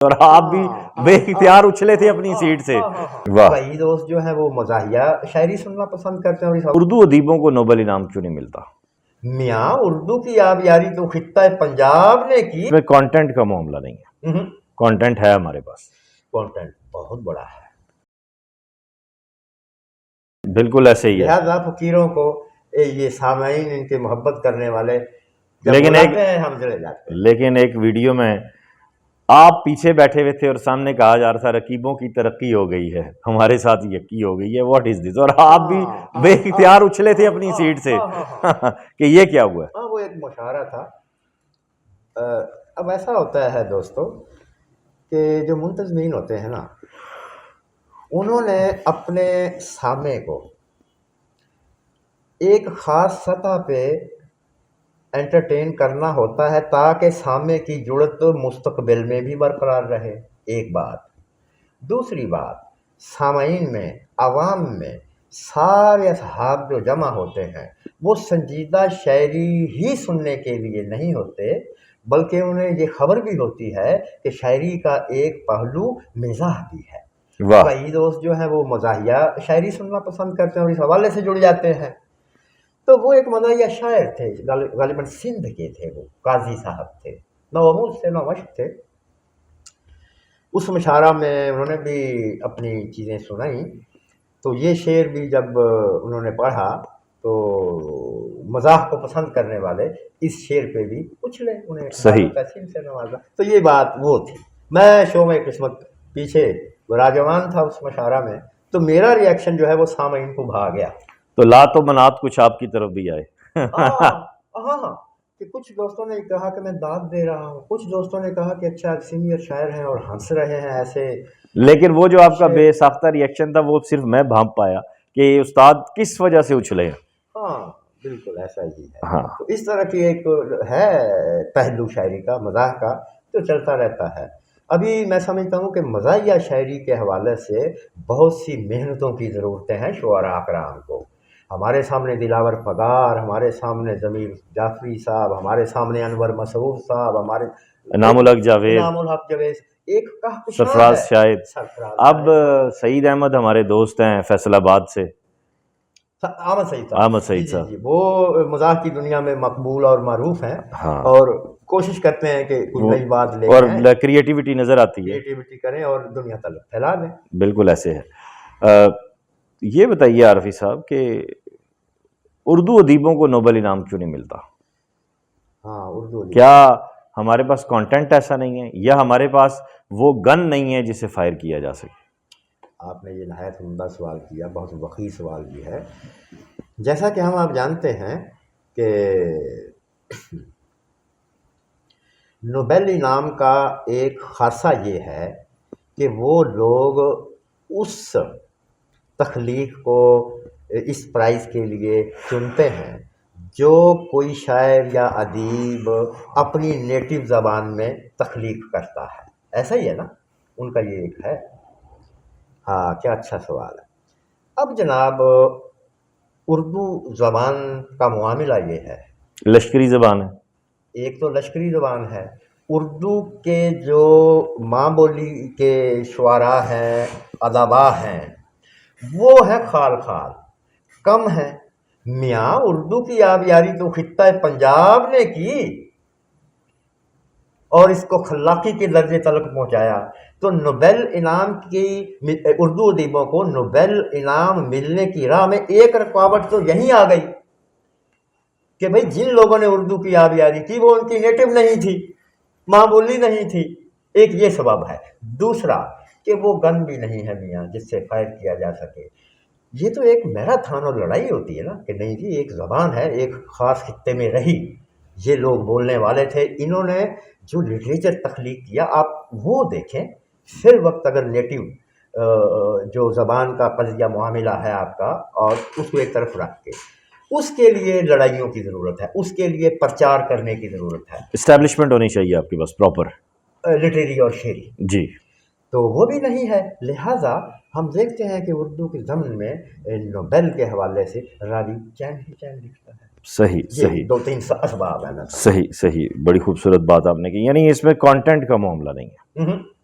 اور آپ بھی بے اختیار اچھلے تھے اپنی سیٹ سے. واہ. کئی دوست جو ہیں وہ مزاحیہ شاعری سننا پسند کرتے ہیں. اور اردو ادیبوں کو نوبل انعام کیوں نہیں ملتا؟ میاں اردو کی آبیاری تو خطہ پنجاب نے کی. اس میں کانٹینٹ کا معاملہ نہیں ہے، کانٹینٹ ہے ہمارے پاس، کانٹینٹ بہت بڑا ہے. بالکل ایسے ہی ہے. لہذا فقیروں کو یہ سامعین ان کے محبت کرنے والے جب لیکن بلاتے ہیں ہم چلے جاتے ہیں. لیکن ایک ویڈیو میں آپ پیچھے بیٹھے ہوئے تھے اور سامنے کہا جا رہا تھا رقیبوں کی ترقی ہو گئی ہے، ہمارے ساتھ یکی ہو گئی ہے. واٹ از دس؟ اور آپ بھی بے اختیار اچھلے تھے اپنی سیٹ سے کہ یہ کیا ہوا ہے؟ ہاں وہ ایک مشاعرہ تھا. اب ایسا ہوتا ہے دوستو کہ جو منتظمین ہوتے ہیں نا، انہوں نے اپنے سامع کو ایک خاص سطح پہ انٹرٹین کرنا ہوتا ہے تاکہ سامع کی جڑت مستقبل میں بھی برقرار رہے. ایک بات. دوسری بات، سامعین میں، عوام میں سارے اصحاب جو جمع ہوتے ہیں وہ سنجیدہ شاعری ہی سننے کے لیے نہیں ہوتے، بلکہ انہیں یہ خبر بھی ہوتی ہے کہ شاعری کا ایک پہلو مزاح بھی ہے. کئی دوست جو ہیں وہ مزاحیہ شاعری سننا پسند کرتے ہیں اور اس حوالے سے جڑ جاتے ہیں. تو وہ ایک مزاحیہ شاعر تھے، غالباً سندھ کے تھے، وہ قاضی صاحب تھے، نوآموز سے نومشق تھے. اس مشاعرہ میں انہوں نے بھی اپنی چیزیں سنائیں. تو یہ شعر بھی جب انہوں نے پڑھا تو مزاح کو پسند کرنے والے اس شعر پہ بھی اچھلے، انہیں تحسین سے نوازا. تو یہ بات وہ تھی. میں شوم قسمت پیچھے راجوان تھا اس مشاعرہ میں، تو میرا ریئیکشن جو ہے وہ سامعین کو بھا گیا. تو لات و منات کچھ آپ کی طرف بھی آئے. ہاں کہ کچھ دوستوں نے کہا کہ میں داد دے رہا ہوں، کچھ دوستوں نے کہا کہ اچھا سینئر شاعر ہیں اور ہنس رہے ہیں ایسے. لیکن وہ جو آپ کا بے ساختہ ریئیکشن تھا وہ صرف میں بھانپ پایا کہ استاد کس وجہ سے اچھلے ہیں. ہاں بالکل ایسا ہی ہے. تو اس طرح کی ایک ہے پہلو شاعری کا، مزاح کا، تو چلتا رہتا ہے. ابھی میں سمجھتا ہوں کہ مزاحیہ شاعری کے حوالے سے بہت سی محنتوں کی ضرورتیں ہیں شعراء اکرام کو. ہمارے سامنے دلاور پگار، ہمارے سامنے ضمیر جعفری صاحب، ہمارے سامنے انور مسعود صاحب، ہمارے انعام الحق جاوید، ایک سرفراز شاہد. اب سعید احمد ہمارے دوست ہیں فیصل آباد سے، احمد سعید صاحب، وہ مزاح کی دنیا میں مقبول اور معروف ہیں. اور کوشش کرتے ہیں کہ کوئی نئی بات لے اور کریٹیوٹی نظر آتی ہے، کریٹیوٹی کریں اور دنیا تک پھیلا دیں. بالکل ایسے ہے. یہ بتائیے عارفی صاحب کہ اردو ادیبوں کو نوبل انعام کیوں نہیں ملتا؟ اردو کیا ہمارے پاس کانٹینٹ ایسا نہیں ہے، یا ہمارے پاس وہ گن نہیں ہے جسے فائر کیا جا سکے؟ آپ نے یہ نہایت عمدہ سوال کیا، بہت وقی سوال بھی ہے. جیسا کہ ہم آپ جانتے ہیں کہ نوبل انعام کا ایک خاصہ یہ ہے کہ وہ لوگ اس تخلیق کو اس پرائز کے لیے چنتے ہیں جو کوئی شاعر یا ادیب اپنی نیٹو زبان میں تخلیق کرتا ہے. ایسا ہی ہے نا، ان کا یہ ایک ہے. ہاں کیا اچھا سوال ہے. اب جناب اردو زبان کا معاملہ یہ ہے، لشکری زبان ہے. ایک تو لشکری زبان ہے. اردو کے جو ماں بولی کے شعراء ہیں، ادبا ہیں، وہ ہے خال خال، کم ہیں. میاں اردو کی آبیاری تو خطہ پنجاب نے کی اور اس کو خلاقی کے درجے تلک پہنچایا. تو نوبل انعام کی اردو ادیبوں کو نوبل انعام ملنے کی راہ میں ایک رکاوٹ تو یہیں آ گئی کہ بھئی جن لوگوں نے اردو کی آبیاری کی وہ ان کی نیٹو نہیں تھی، ماں بولی نہیں تھی. ایک یہ سبب ہے. دوسرا کہ وہ گن بھی نہیں ہے میاں جس سے فائر کیا جا سکے. یہ تو ایک میراتھن اور لڑائی ہوتی ہے نا کہ نہیں جی ایک زبان ہے، ایک خاص خطے میں رہی، یہ لوگ بولنے والے تھے، انہوں نے جو لٹریچر تخلیق کیا آپ وہ دیکھیں. پھر وقت اگر نیٹو جو زبان کا قضیہ معاملہ ہے آپ کا، اور اس کو ایک طرف رکھ کے اس کے لیے لڑائیوں کی ضرورت ہے، اس کے لیے پرچار کرنے کی ضرورت ہے، اسٹیبلشمنٹ ہونی چاہیے آپ کے پاس پراپر لٹریری اور شعری. جی تو وہ بھی نہیں ہے. لہٰذا ہم دیکھتے ہیں کہ اردو کے ضمن میں نوبل کے حوالے سے راوی چین ہی چین لکھتا ہے. صحیح دو تین اسباب ہیں نا. صحیح بڑی خوبصورت بات آپ نے کی. یعنی اس میں کانٹینٹ کا معاملہ نہیں ہے.